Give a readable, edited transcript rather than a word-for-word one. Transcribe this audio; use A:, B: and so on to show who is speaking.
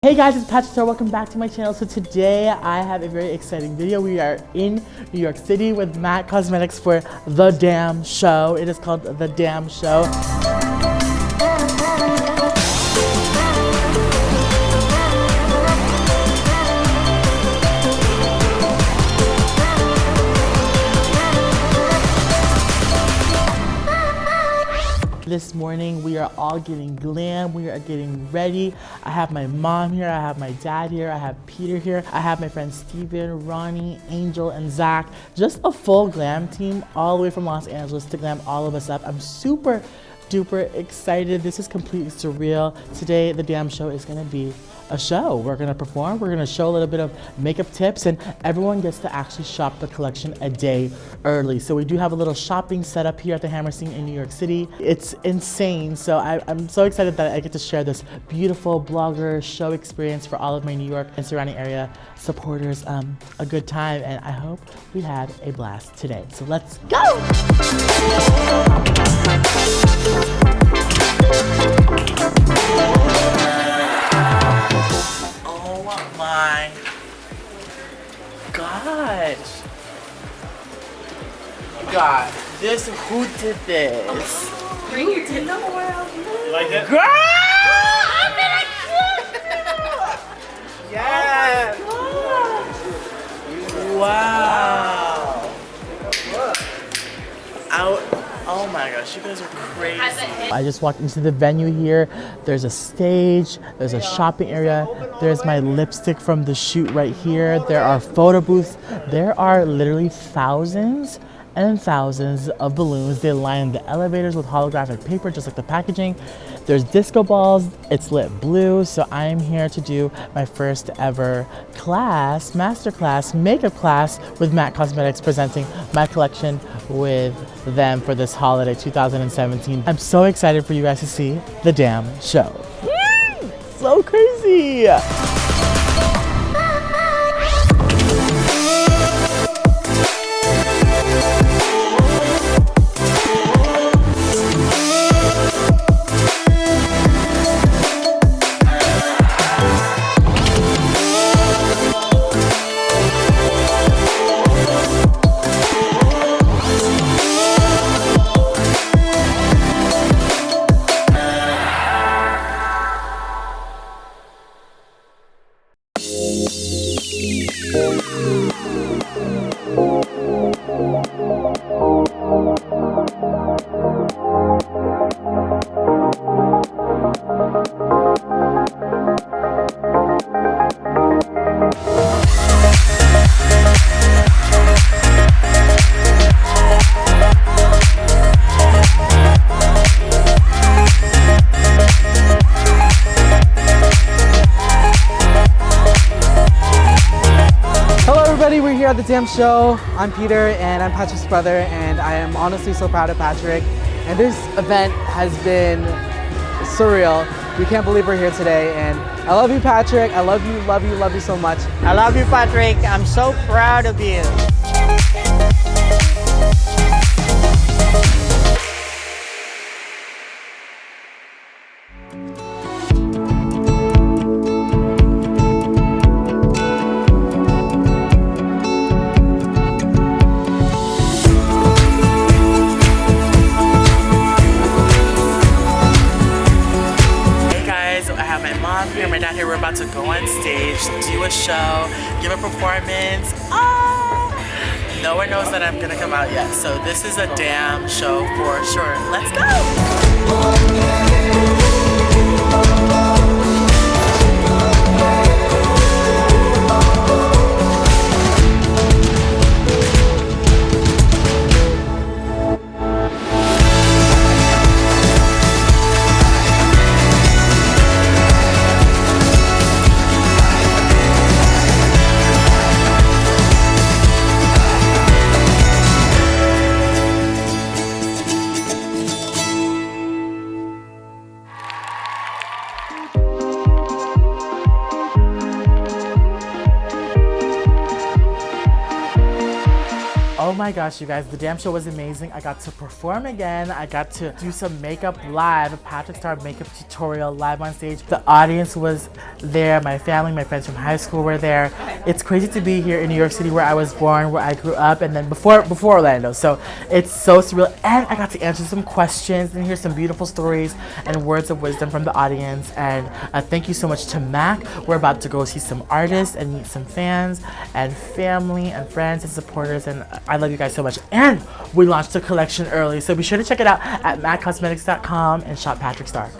A: Hey guys, it's PatrickStarrr. Welcome back to my channel. So today I have a very exciting video. We are in New York City with MAC Cosmetics for The Damn Show. It is called The Damn Show. This morning we are all getting glam, we are getting ready. I have my mom here, I have my dad here, I have Peter here, I have my friends Steven, Roni, Angel, and Zach. Just a full glam team all the way from Los Angeles to glam all of us up. I'm super duper excited. This is completely surreal. Today the damn show is gonna be a show. We're gonna perform, we're gonna show a little bit of makeup tips, and everyone gets to actually shop the collection a day early. So we do have a little shopping setup here at the Hammer Scene in New York City. It's insane. So I'm so excited that I get to share this beautiful blogger show experience for all of my New York and surrounding area supporters. A good time, and I hope we had a blast today. So let's go! Oh my gosh. God, who did this?
B: Right here in the world.
C: You like it?
A: Girl! I'm gonna kill you! Yes! Oh wow! Oh my gosh, you guys are crazy. I just walked into the venue here. There's a stage, there's a shopping area, there's my lipstick from the shoot right here. There are photo booths. There are literally thousands and thousands of balloons. They line the elevators with holographic paper, just like the packaging. There's disco balls. It's lit blue. So I'm here to do my first ever class, masterclass, makeup class with MAC Cosmetics, presenting my collection with them for this holiday 2017. I'm so excited for you guys to see the damn show. So crazy.
D: We're here at the damn show. I'm Peter and I'm Patrick's brother, and I am honestly so proud of Patrick. And this event has been surreal. We can't believe we're here today, and I love you, Patrick. I love you so much.
E: I love you, Patrick. I'm so proud of you.
A: Here, my dad here, we're about to go on stage, do a show, give a performance. No one knows that I'm gonna come out yet, so this is a damn show for sure. Let's go! Oh my gosh, you guys, the damn show was amazing. I got to perform again. I got to do some makeup live, a PatrickStarrr makeup tutorial live on stage. The audience was there, my family, my friends from high school were there. It's crazy to be here in New York City where I was born, where I grew up, and then before Orlando. So it's so surreal. And I got to answer some questions and hear some beautiful stories and words of wisdom from the audience. And thank you so much to Mac. We're about to go see some artists and meet some fans and family and friends and supporters, and I love you guys so much. And we launched a collection early, so be sure to check it out at maccosmetics.com and shop PatrickStarrr.